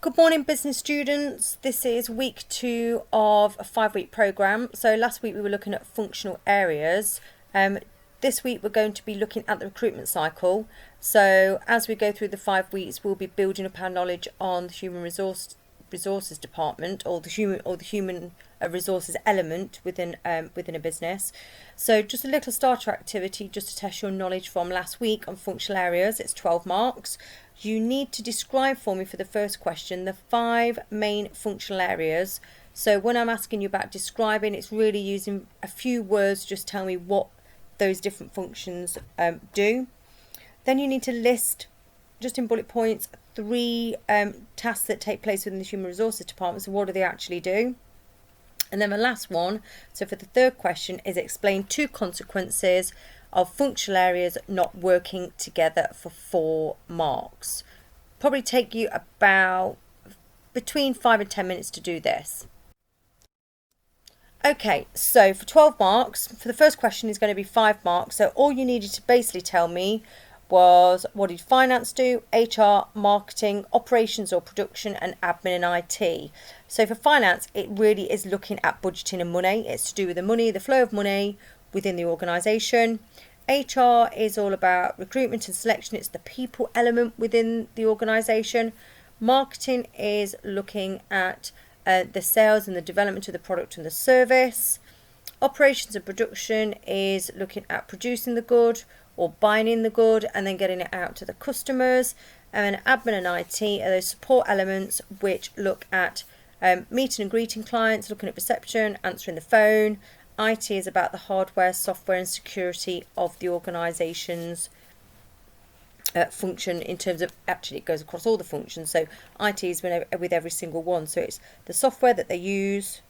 Good morning, business students. This is week 2 of a 5-week program. So last week we were looking at functional areas. This week we're going to be looking at the recruitment cycle. So as we go through the 5 weeks, we'll be building up our knowledge on the human resources department, or the human resources element within a business. So just a little starter activity just to test your knowledge from last week on functional areas. It's 12 marks. You need to describe for me for the first question the 5 main functional areas. So when I'm asking you about describing, it's really using a few words. Just tell me what those different functions do. Then you need to list, just in bullet points, 3 tasks that take place within the human resources department. So what do they actually do? And then the last one, so for the third question, is explain 2 consequences of functional areas not working together for 4 marks. Probably take you about between 5 and 10 minutes to do this. Okay, so for 12 marks, for the first question is going to be 5 marks. So all you needed to basically tell me was, what did finance do, HR, marketing, operations or production, and admin and IT. So for finance, it really is looking at budgeting and money. It's to do with the money, the flow of money within the organisation. HR is all about recruitment and selection. It's the people element within the organisation. Marketing is looking at the sales and the development of the product and the service. Operations and production is looking at producing the good or buying in the good and then getting it out to the customers. And admin and IT are those support elements which look at meeting and greeting clients, looking at reception, answering the phone. IT is about the hardware, software and security of the organisation's function, in terms of, actually it goes across all the functions. So IT is with every single one. So it's the software that they use,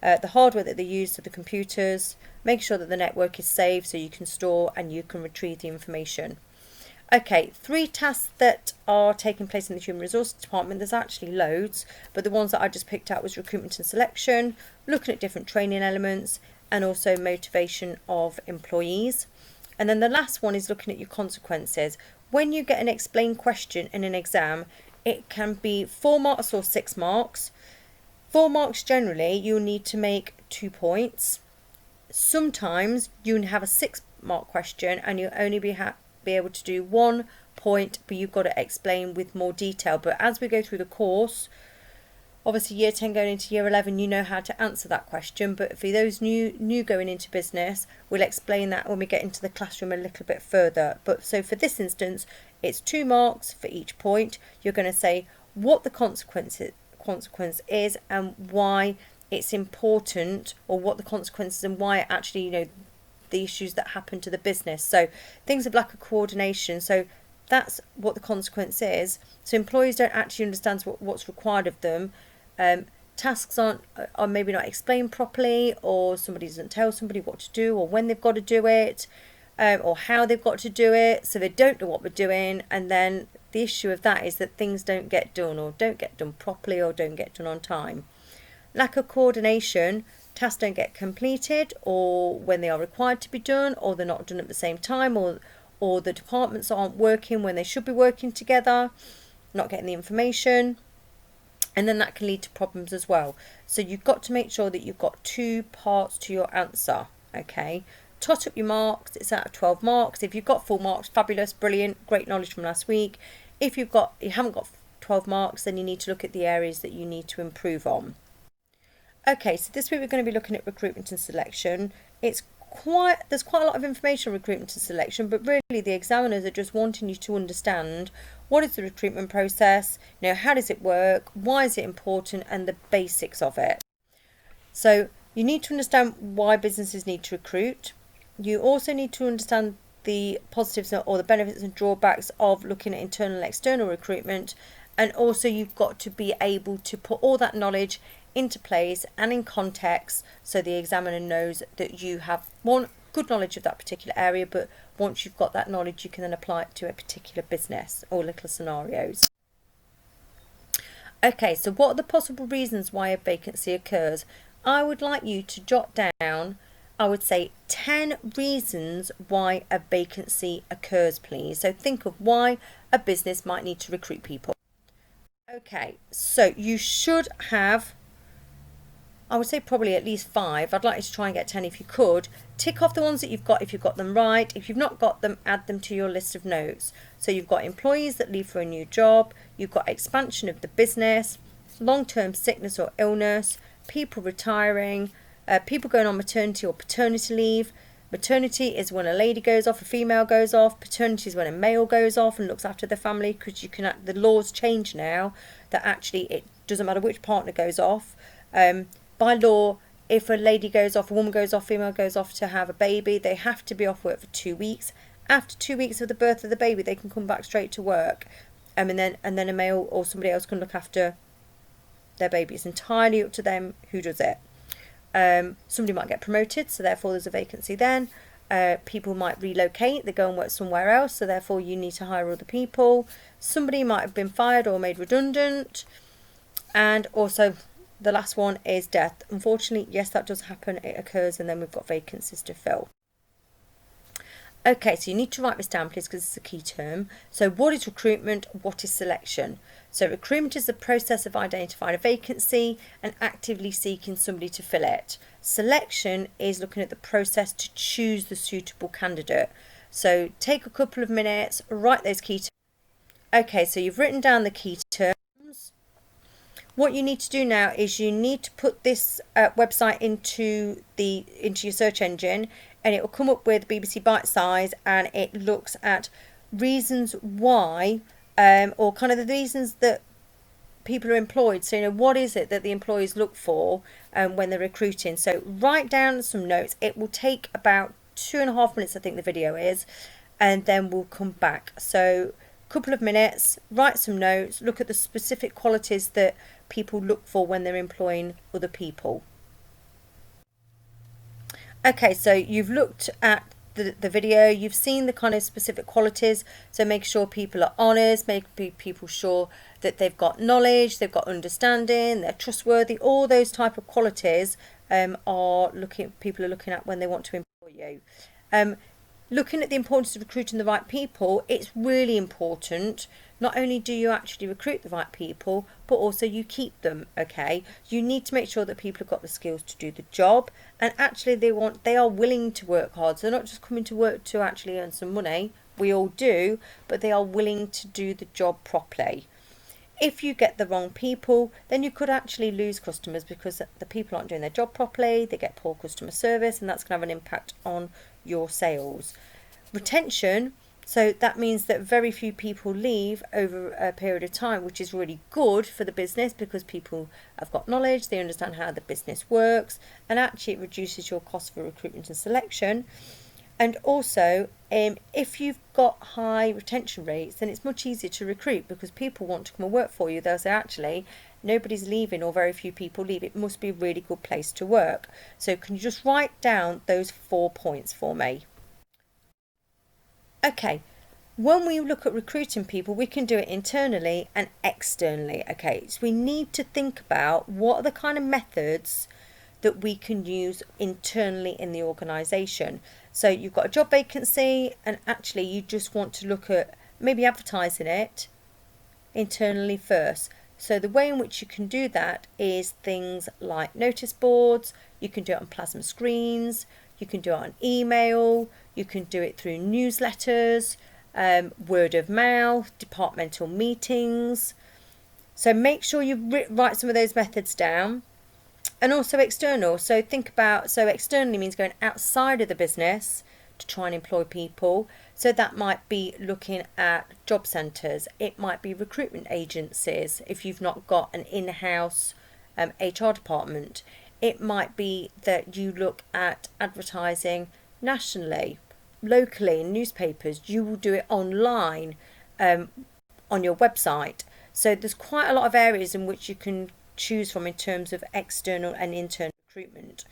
the hardware that they use, so the computers, make sure that the network is safe so you can store and you can retrieve the information. Okay, 3 tasks that are taking place in the human resources department. There's actually loads, but the ones that I just picked out was recruitment and selection, looking at different training elements, and also motivation of employees. And then the last one is looking at your consequences. When you get an explain question in an exam, it can be 4 marks or 6 marks. 4 marks generally, you'll need to make 2 points. Sometimes you have a 6-mark question and you'll only be able to do 1 point, but you've got to explain with more detail. But as we go through the course, obviously year 10 going into year 11, you know how to answer that question. But for those new going into business, we'll explain that when we get into the classroom a little bit further. But so for this instance, it's 2 marks for each point. You're going to say what the consequence is and why it's important, or what the consequences and why actually, the issues that happen to the business. So things of lack of coordination. So that's what the consequence is. So employees don't actually understand what's required of them. Tasks are maybe not explained properly, or somebody doesn't tell somebody what to do or when they've got to do it, or how they've got to do it, so they don't know what they're doing. And then the issue of that is that things don't get done, or don't get done properly, or don't get done on time. Lack of coordination, tasks don't get completed, or when they are required to be done, or they're not done at the same time, or the departments aren't working when they should be working together, not getting the information, and then that can lead to problems as well. So you've got to make sure that you've got 2 parts to your answer. Okay, tot up your marks. It's out of 12 marks. If you've got full marks, fabulous, brilliant, great knowledge from last week. If you haven't got 12 marks, then you need to look at the areas that you need to improve on. Okay, so this week we're going to be looking at recruitment and selection. There's quite a lot of information on recruitment and selection, but really the examiners are just wanting you to understand what is the recruitment process, how does it work, why is it important, and the basics of it. So you need to understand why businesses need to recruit. You also need to understand the positives or the benefits and drawbacks of looking at internal and external recruitment. And also you've got to be able to put all that knowledge into place and in context, so the examiner knows that you have good knowledge of that particular area, but once you've got that knowledge, you can then apply it to a particular business or little scenarios. Okay, so what are the possible reasons why a vacancy occurs? I would like you to jot down, I would say 10 reasons why a vacancy occurs, please. So think of why a business might need to recruit people. Okay, so you should have, I would say probably at least 5. I'd like you to try and get 10 if you could. Tick off the ones that you've got if you've got them right. If you've not got them, add them to your list of notes. So you've got employees that leave for a new job, you've got expansion of the business, long-term sickness or illness, people retiring, people going on maternity or paternity leave. Maternity is when a lady goes off, a female goes off. Paternity is when a male goes off and looks after the family, because the laws change now that actually it doesn't matter which partner goes off. By law, if a lady goes off, a woman goes off, female goes off to have a baby, they have to be off work for 2 weeks. After 2 weeks of the birth of the baby, they can come back straight to work, and then a male or somebody else can look after their baby. It's entirely up to them who does it. Somebody might get promoted, so therefore there's a vacancy then. People might relocate, they go and work somewhere else, so therefore you need to hire other people. Somebody might have been fired or made redundant. And also the last one is death. Unfortunately, yes, that does happen, it occurs, and then we've got vacancies to fill. Okay, so you need to write this down, please, because it's a key term. So what is recruitment? What is selection? So recruitment is the process of identifying a vacancy and actively seeking somebody to fill it. Selection is looking at the process to choose the suitable candidate. So take a couple of minutes, write those key terms. Okay, so you've written down the key terms. What you need to do now is you need to put this website into your search engine, and it will come up with BBC Bite Size, and it looks at reasons why, or kind of the reasons that people are employed. So what is it that the employers look for when they're recruiting. So write down some notes. It will take about 2.5 minutes, I think the video is, and then we'll come back. So couple of minutes, write some notes, look at the specific qualities that people look for when they're employing other people. Okay, so you've looked at the video, you've seen the kind of specific qualities, so make sure people are honest, make people sure that they've got knowledge, they've got understanding, they're trustworthy. All those type of qualities people are looking at when they want to employ you. Looking at the importance of recruiting the right people, it's really important. Not only do you actually recruit the right people, but also you keep them, okay? You need to make sure that people have got the skills to do the job, and actually they are willing to work hard. So they're not just coming to work to actually earn some money. We all do, but they are willing to do the job properly. If you get the wrong people, then you could actually lose customers because the people aren't doing their job properly, they get poor customer service, and that's going to have an impact on your sales. Retention, so that means that very few people leave over a period of time, which is really good for the business because people have got knowledge, they understand how the business works, and actually it reduces your cost for recruitment and selection. And also, if you've got high retention rates, then it's much easier to recruit because people want to come and work for you. They'll say, actually, nobody's leaving or very few people leave. It must be a really good place to work. So can you just write down those 4 points for me? Okay, when we look at recruiting people, we can do it internally and externally. Okay, so we need to think about what are the kind of methods that we can use internally in the organisation. So you've got a job vacancy, and actually you just want to look at maybe advertising it internally first. So the way in which you can do that is things like notice boards, you can do it on plasma screens, you can do it on email, you can do it through newsletters, word of mouth, departmental meetings. So make sure you write some of those methods down. And also external, so externally means going outside of the business to try and employ people. So that might be looking at job centres, it might be recruitment agencies if you've not got an in-house HR department. It might be that you look at advertising nationally, locally in newspapers. You will do it online on your website. So there's quite a lot of areas in which you can choose from in terms of external and internal recruitment.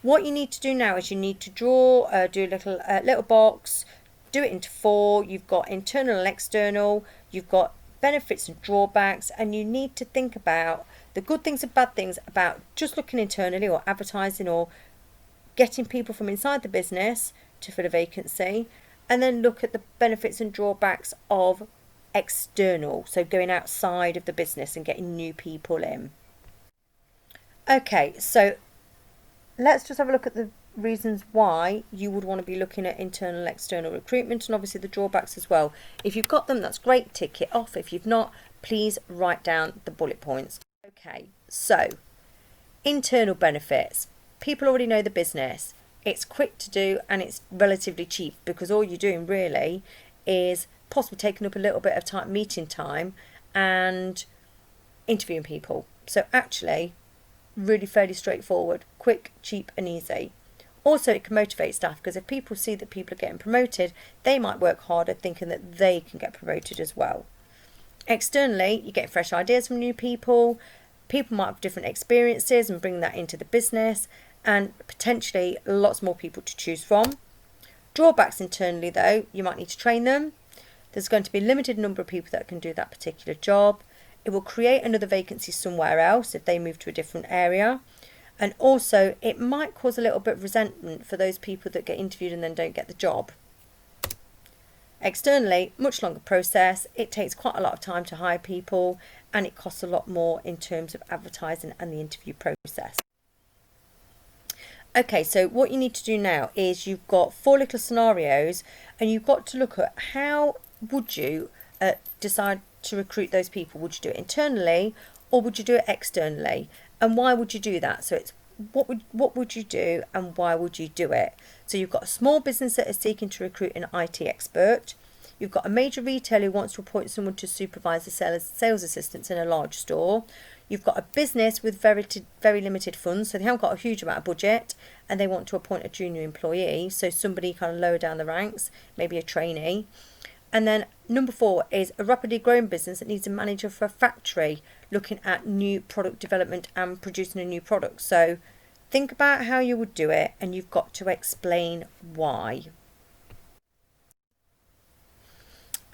What you need to do now is you need to do a little box, do it into 4. You've got internal and external, you've got benefits and drawbacks, and you need to think about the good things and bad things about just looking internally or advertising or getting people from inside the business to fill a vacancy, and then look at the benefits and drawbacks of external, so going outside of the business and getting new people in. Okay, so let's just have a look at the reasons why you would want to be looking at internal and external recruitment, and obviously the drawbacks as well. If you've got them, that's great, tick it off. If you've not, please write down the bullet points. Okay, so internal benefits. People already know the business. It's quick to do and it's relatively cheap, because all you're doing really is possibly taking up a little bit of time, meeting time, and interviewing people. So actually really fairly straightforward, quick, cheap and easy. Also, it can motivate staff, because if people see that people are getting promoted, they might work harder thinking that they can get promoted as well. Externally, you get fresh ideas from new people. People might have different experiences and bring that into the business, and potentially lots more people to choose from. Drawbacks internally though, you might need to train them. There's going to be a limited number of people that can do that particular job. It will create another vacancy somewhere else if they move to a different area. And also it might cause a little bit of resentment for those people that get interviewed and then don't get the job. Externally, much longer process. It takes quite a lot of time to hire people, and it costs a lot more in terms of advertising and the interview process. Okay, so what you need to do now is you've got 4 little scenarios, and you've got to look at how would you decide to recruit those people. Would you do it internally or would you do it externally, and why would you do that? So it's what would you do and why would you do it? So you've got a small business that is seeking to recruit an IT expert. You've got a major retailer who wants to appoint someone to supervise the sales assistants in a large store. You've got a business with very limited funds, so they haven't got a huge amount of budget, and they want to appoint a junior employee, so somebody kind of lower down the ranks, maybe a trainee. And then number 4 is a rapidly growing business that needs a manager for a factory, looking at new product development and producing a new product. So think about how you would do it, and you've got to explain why.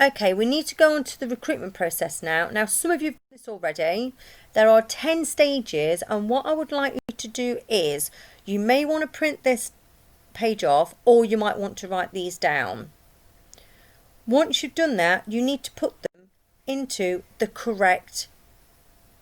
Okay, we need to go on to the recruitment process now. Now, some of you have done this already. There are 10 stages, and what I would like you to do is you may want to print this page off, or you might want to write these down. Once you've done that, you need to put them into the correct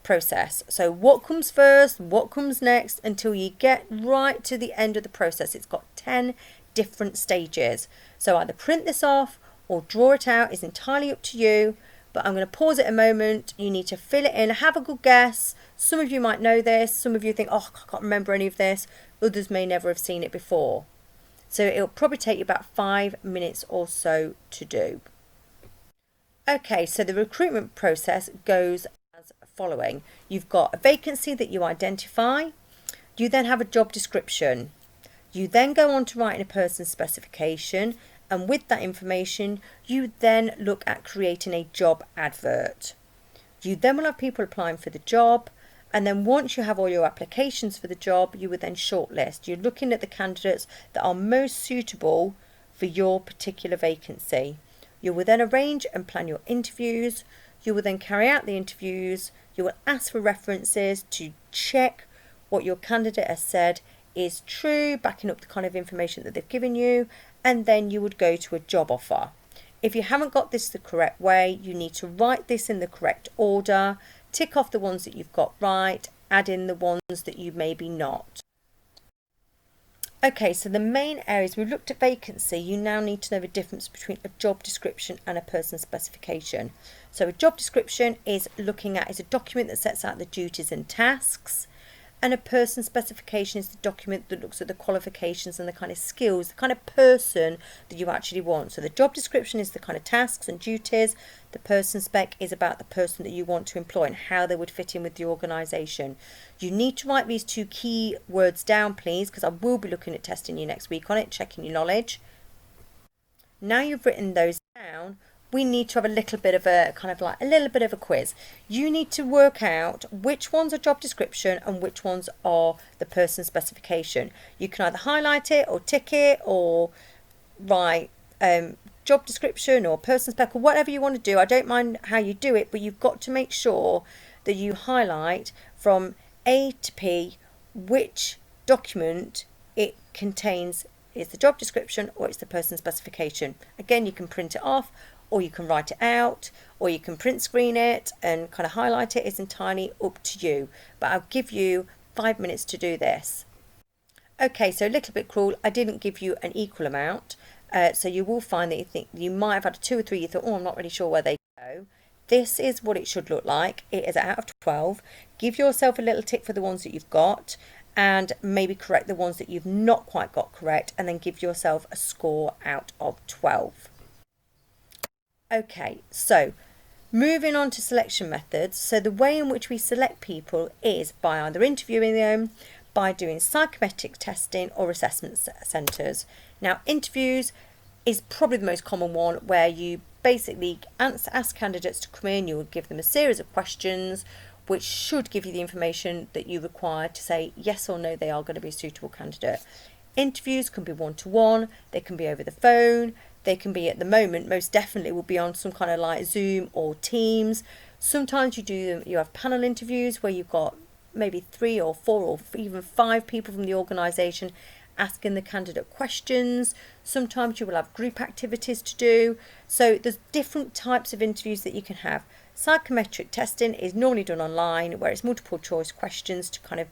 process. So what comes first, what comes next, until you get right to the end of the process. It's got 10 different stages. So either print this off or draw it out, is entirely up to you, but I'm going to pause it a moment. You need to fill it in, have a good guess. Some of you might know this, some of you think, oh, I can't remember any of this. Others may never have seen it before. So it'll probably take you about 5 minutes or so to do. Okay, so the recruitment process goes as following. You've got a vacancy that you identify. You then have a job description. You then go on to writing a person's specification, and with that information, you then look at creating a job advert. You then will have people applying for the job, and then once you have all your applications for the job, you will then shortlist. You're looking at the candidates that are most suitable for your particular vacancy. You will then arrange and plan your interviews. You will then carry out the interviews. You will ask for references to check what your candidate has said is true, backing up the kind of information that they've given you, and then you would go to a job offer. If you haven't got this the correct way, you need to write this in the correct order, tick off the ones that you've got right, add in the ones that you maybe not. Okay, so the main areas, we've looked at vacancy. You now need to know the difference between a job description and a person specification. So a job description is a document that sets out the duties and tasks, and a person specification is the document that looks at the qualifications and the kind of skills, the kind of person that you actually want. So the job description is the kind of tasks and duties. The person spec is about the person that you want to employ and how they would fit in with the organisation. You need to write these 2 key words down, please, because I will be looking at testing you next week on it, checking your knowledge. Now you've written those down, we need to have a little bit of a quiz. You need to work out which ones are job description and which ones are the person specification. You can either highlight it or tick it or write job description or person spec or whatever you want to do. I don't mind how you do it, but you've got to make sure that you highlight from A to P which document it contains. It's the job description or it's the person specification. Again, you can print it off or you can write it out, or you can print screen it and kind of highlight it. It's entirely up to you, but I'll give you 5 minutes to do this. Okay, so a little bit cruel, I didn't give you an equal amount, so you will find that you think you might have had a 2 or 3, you thought, oh, I'm not really sure where they go. This is what it should look like. It is out of 12. Give yourself a little tick for the ones that you've got, and maybe correct the ones that you've not quite got correct, and then give yourself a score out of 12. Okay, so moving on to selection methods. So the way in which we select people is by either interviewing them, by doing psychometric testing, or assessment centres. Now, interviews is probably the most common one, where you basically ask candidates to come in. You will give them a series of questions which should give you the information that you require to say yes or no, they are going to be a suitable candidate. Interviews can be one-to-one, they can be over the phone, they can be, at the moment, most definitely will be on some kind of like Zoom or Teams. Sometimes you have panel interviews where you've got maybe 3 or 4 or even 5 people from the organisation asking the candidate questions. Sometimes you will have group activities to do. So there's different types of interviews that you can have. Psychometric testing is normally done online, where it's multiple choice questions to kind of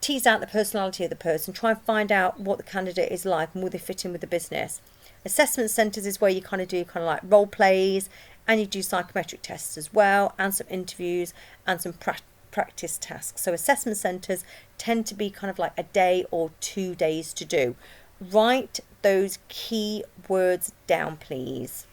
tease out the personality of the person, try and find out what the candidate is like and will they fit in with the business. Assessment centres is where you kind of do kind of like role plays, and you do psychometric tests as well, and some interviews and some practice tasks. So assessment centres tend to be kind of like a day or 2 days to do. Write those key words down, please.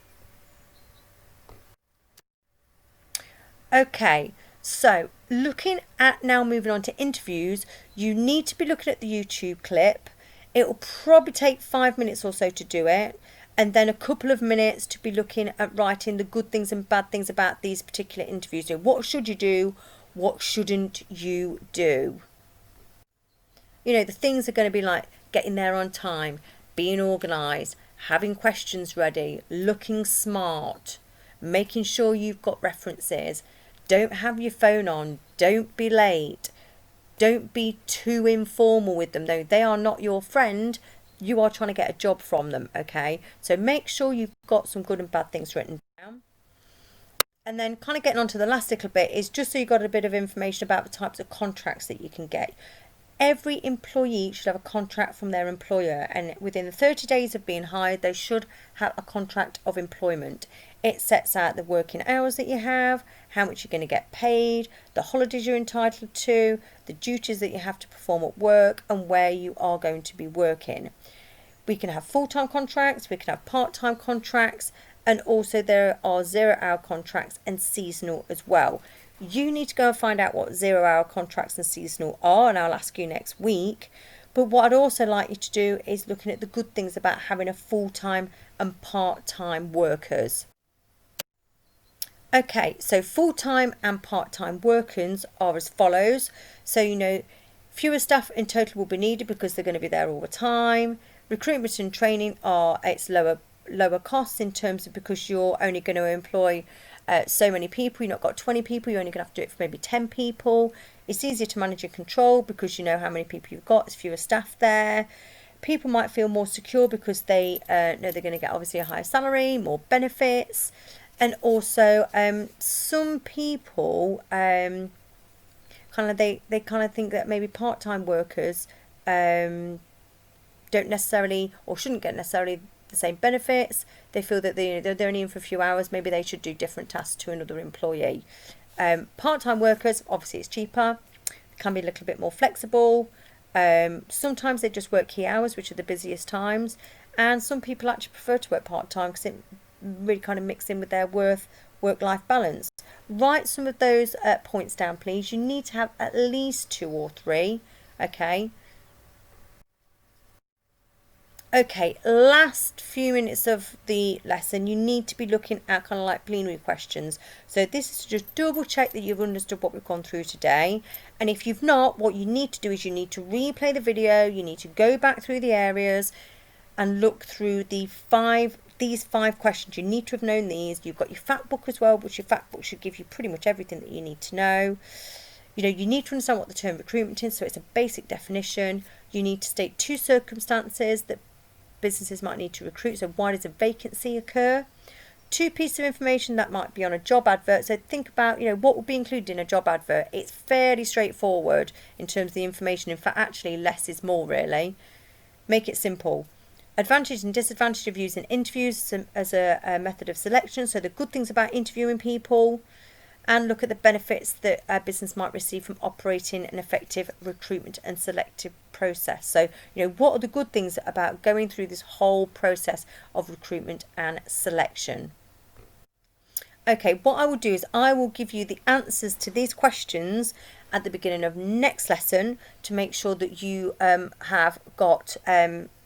Okay, so looking at now, moving on to interviews, you need to be looking at the YouTube clip. It will probably take 5 minutes or so to do it, and then a couple of minutes to be looking at writing the good things and bad things about these particular interviews. So what should you do? What shouldn't you do? You know, the things are going to be like getting there on time, being organised, having questions ready, looking smart, making sure you've got references. Don't have your phone on. Don't be late. Don't be too informal with them, though. They are not your friend. You are trying to get a job from them, okay? So make sure you've got some good and bad things written down. And then kind of getting on to the last little bit is just so you've got a bit of information about the types of contracts that you can get. Every employee should have a contract from their employer, and within the 30 days of being hired, they should have a contract of employment. It sets out the working hours that you have, how much you're going to get paid, the holidays you're entitled to, the duties that you have to perform at work, and where you are going to be working. We can have full-time contracts, we can have part-time contracts, and also there are 0-hour contracts and seasonal as well. You need to go and find out what 0-hour contracts and seasonal are, and I'll ask you next week. But what I'd also like you to do is looking at the good things about having a full-time and part-time workers. Okay, so full-time and part-time workers are as follows. So, you know, fewer staff in total will be needed because they're going to be there all the time. Recruitment and training are, it's lower costs in terms of, because you're only going to employ so many people. You've not got 20 people, you're only going to have to do it for maybe 10 people. It's easier to manage and control because you know how many people you've got. There's fewer staff there. People might feel more secure because they know they're going to get obviously a higher salary, more benefits. And also some people kind of they kind of think that maybe part-time workers don't necessarily or shouldn't get necessarily the same benefits. They feel that they're only in for a few hours, maybe they should do different tasks to another employee. Part-time workers, obviously it's cheaper, can be a little bit more flexible. Sometimes they just work key hours, which are the busiest times, and some people actually prefer to work part-time because it really kind of mix in with their work-life balance. Write some of those points down, please. You need to have at least 2 or 3, okay? Okay, last few minutes of the lesson, you need to be looking at kind of like plenary questions. So this is to just double check that you've understood what we've gone through today. And if you've not, what you need to do is you need to replay the video, you need to go back through the areas and look through these 5 questions. You need to have known these. You've got your fact book as well, which your fact book should give you pretty much everything that you need to know. You know, you need to understand what the term recruitment is, so it's a basic definition. You need to state 2 circumstances that businesses might need to recruit. So why does a vacancy occur? 2 pieces of information that might be on a job advert. So think about, what will be included in a job advert. It's fairly straightforward in terms of the information. In fact, actually, less is more, really. Make it simple. Advantage and disadvantage of using interviews as a method of selection. So the good things about interviewing people, and look at the benefits that a business might receive from operating an effective recruitment and selective process. So, what are the good things about going through this whole process of recruitment and selection? Okay, what I will do is I will give you the answers to these questions at the beginning of next lesson to make sure that you have got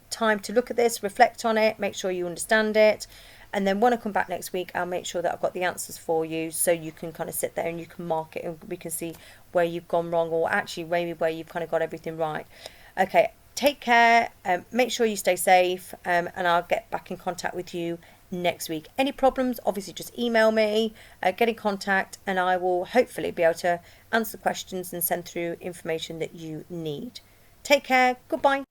time to look at this, reflect on it, make sure you understand it. And then when I come back next week, I'll make sure that I've got the answers for you, so you can kind of sit there and you can mark it and we can see where you've gone wrong, or actually maybe where you've kind of got everything right. Okay, take care, make sure you stay safe, and I'll get back in contact with you next week. Any problems, obviously just email me, get in contact, and I will hopefully be able to answer questions and send through information that you need. Take care, goodbye.